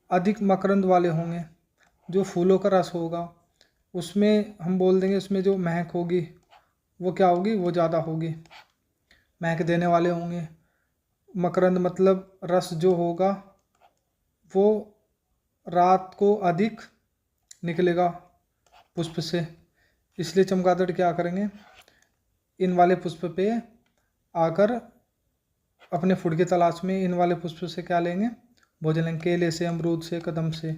अधिक मकरंद वाले होंगे, जो फूलों का रस होगा उसमें हम बोल देंगे, उसमें जो महक होगी वो क्या होगी, वो ज़्यादा होगी, महक देने वाले होंगे। मकरंद मतलब रस जो होगा वो रात को अधिक निकलेगा पुष्प से, इसलिए चमगादड़ क्या करेंगे, इन वाले पुष्प पे आकर अपने फूड की तलाश में इन वाले पुष्प से क्या लेंगे, भोजन लेंगे, केले से, अमरूद से, कदम से।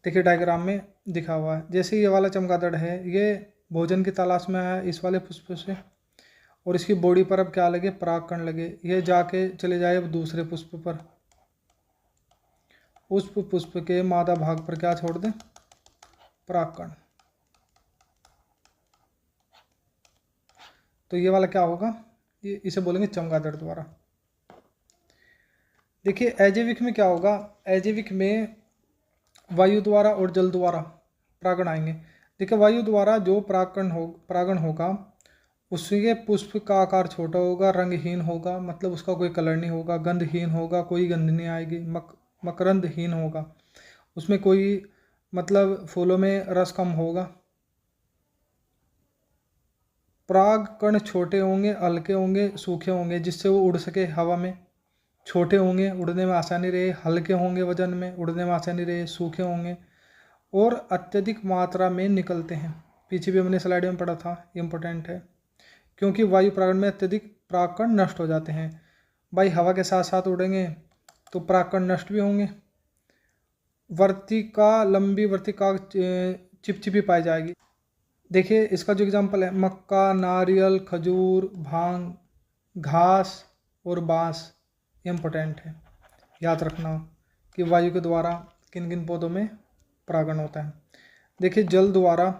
देखिए डायग्राम में दिखा हुआ है, जैसे ये वाला चमगादड़ है, ये भोजन की तलाश में आया इस वाले पुष्प से, और इसकी बॉडी पर अब क्या लगे, परागकण लगे, ये जाके चले जाए अब दूसरे पुष्प पर, उस पुष्प के मादा भाग पर क्या छोड़ दें, परागकण। तो ये वाला क्या होगा, ये इसे बोलेंगे चमगादड़ द्वारा। देखिए एजेविक में क्या होगा, एजेविक में वायु द्वारा और जल द्वारा परागण आएंगे। देखिए वायु द्वारा जो परागण होगा उसके पुष्प का आकार छोटा होगा, रंगहीन होगा, मतलब उसका कोई कलर नहीं होगा, गंधहीन होगा, कोई गंध नहीं आएगी, मकरंदहीन होगा, उसमें कोई मतलब फूलों में रस कम होगा। परागकण छोटे होंगे, हल्के होंगे, सूखे होंगे, जिससे वो उड़ सके हवा में, छोटे होंगे, उड़ने में आसानी रहे, हल्के होंगे वजन में, उड़ने में आसानी रहे, सूखे होंगे, और अत्यधिक मात्रा में निकलते हैं। पीछे भी हमने स्लाइड में पढ़ा था, इम्पोर्टेंट है, क्योंकि वायु परागण में अत्यधिक परागकण नष्ट हो जाते हैं। भाई हवा के साथ साथ उड़ेंगे तो परागकण नष्ट भी होंगे। वर्तिका, लंबी वर्तिका चिपचिपी पाई जाएगी। देखिए इसका जो एग्जाम्पल है, मक्का, नारियल, खजूर, भांग, घास और बांस, इम्पोर्टेंट है, याद रखना कि वायु के द्वारा किन किन पौधों में परागण होता है। देखिए जल द्वारा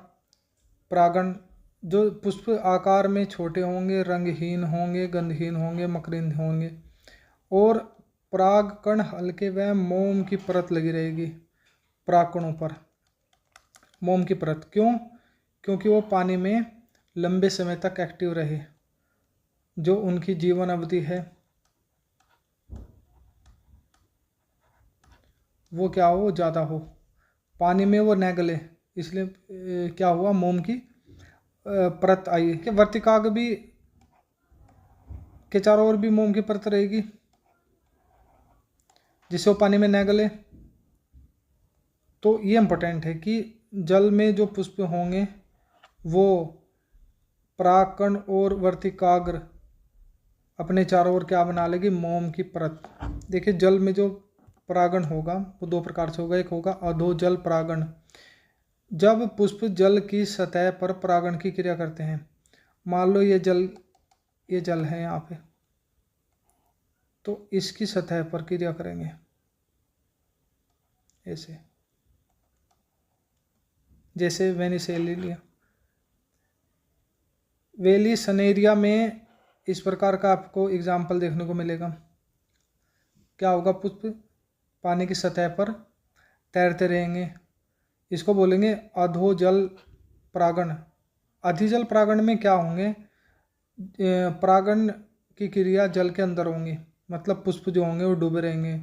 परागण, जो पुष्प आकार में छोटे होंगे, रंगहीन होंगे, गंधहीन होंगे, मकरंद होंगे, और परागकण हल्के व मोम की परत लगी रहेगी परागकणों पर। मोम की परत। क्यों? क्योंकि वो पानी में लंबे समय तक एक्टिव रहे, जो उनकी जीवन अवधि है वो क्या हो, ज़्यादा हो, पानी में वो न गले, इसलिए क्या हुआ, मोम की परत आई। कि वर्तिकाग भी के चारों ओर भी मोम की परत रहेगी जिससे वो पानी में न गले। तो ये इम्पोर्टेंट है कि जल में जो पुष्प होंगे वो परागकण और वर्तिकाग्र अपने चारों ओर क्या बना लेगी, मोम की परत। देखिए जल में जो परागण होगा वो दो प्रकार से होगा, एक होगा अधोजल परागण। जब पुष्प जल की सतह पर परागण की क्रिया करते हैं, मान लो ये जल है यहाँ पे, तो इसकी सतह पर क्रिया करेंगे ऐसे, जैसे वेनिसेलिया वेलिसनेरिया में इस प्रकार का आपको एग्जाम्पल देखने को मिलेगा। क्या होगा, पुष्प पानी की सतह पर तैरते रहेंगे, इसको बोलेंगे अधोजल परागण। अधिजल परागण में क्या होंगे, परागण की क्रिया जल के अंदर होंगी, मतलब पुष्प जो होंगे वो डूबे रहेंगे,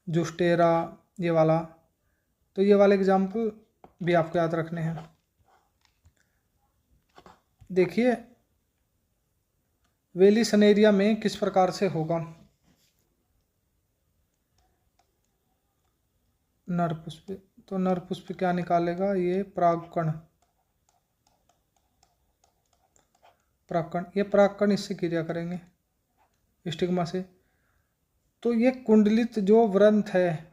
जुस्टेरा ये वाला। तो ये वाले एग्जाम्पल भी आपको याद रखने हैं। देखिए वेलिसनेरिया में किस प्रकार से होगा, नर पुष्प, तो नर पुष्प क्या निकालेगा, ये परागकण, ये परागकण इससे क्रिया करेंगे स्टिग्मा से। तो ये कुंडलित जो व्रंथ है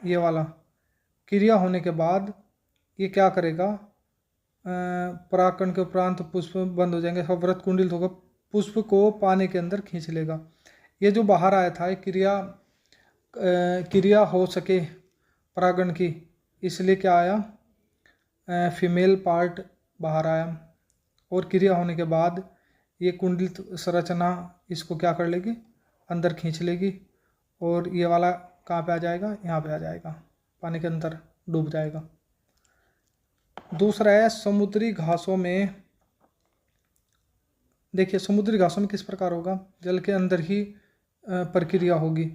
ये वाला, क्रिया होने के बाद ये क्या करेगा, परागकण के उपरांत पुष्प बंद हो जाएंगे, व्रत कुंडलित होगा, पुष्प को पानी के अंदर खींच लेगा। ये जो बाहर आया था क्रिया हो सके परागण की, इसलिए क्या आया, फीमेल पार्ट बाहर आया, और क्रिया होने के बाद ये कुंडलित संरचना इसको क्या कर लेगी, अंदर खींच लेगी, और ये वाला कहाँ पे आ जाएगा, यहाँ पे आ जाएगा, पानी के अंदर डूब जाएगा। दूसरा है समुद्री घासों में। देखिए समुद्री घासों में किस प्रकार होगा, जल के अंदर ही प्रक्रिया होगी।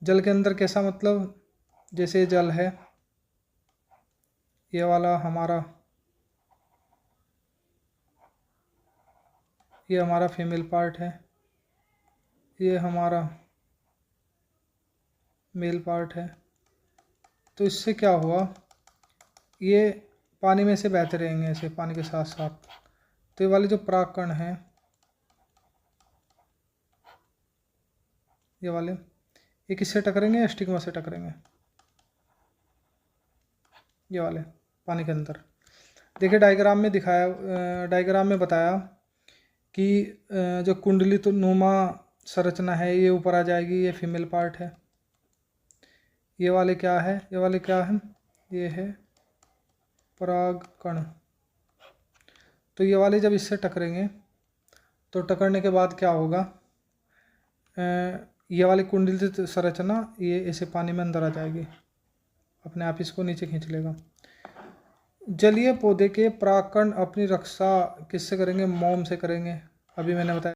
जल के अंदर कैसा, मतलब जैसे जल है, ये वाला हमारा, ये हमारा फीमेल पार्ट है, ये हमारा मेल पार्ट है। तो इससे क्या हुआ, ये पानी में से बहते रहेंगे ऐसे पानी के साथ साथ। तो ये वाले जो परागकण हैं, ये वाले, ये किससे टकरेंगे, या स्टिग्मा से टकरेंगे, ये वाले पानी के अंदर। देखिए डायग्राम में दिखाया, डायग्राम में बताया कि जो कुंडलित नुमा संरचना है ये ऊपर आ जाएगी, ये फीमेल पार्ट है। ये वाले क्या है, ये वाले क्या है, ये है परागकण। तो ये वाले जब इससे टकरेंगे तो टकरने के बाद क्या होगा, ये वाली कुंडलित संरचना ये ऐसे पानी में अंदर आ जाएगी, अपने आप इसको नीचे खींच लेगा। जलीय पौधे के परागकण अपनी रक्षा किससे करेंगे, मोम से करेंगे। अभी मैंने बताया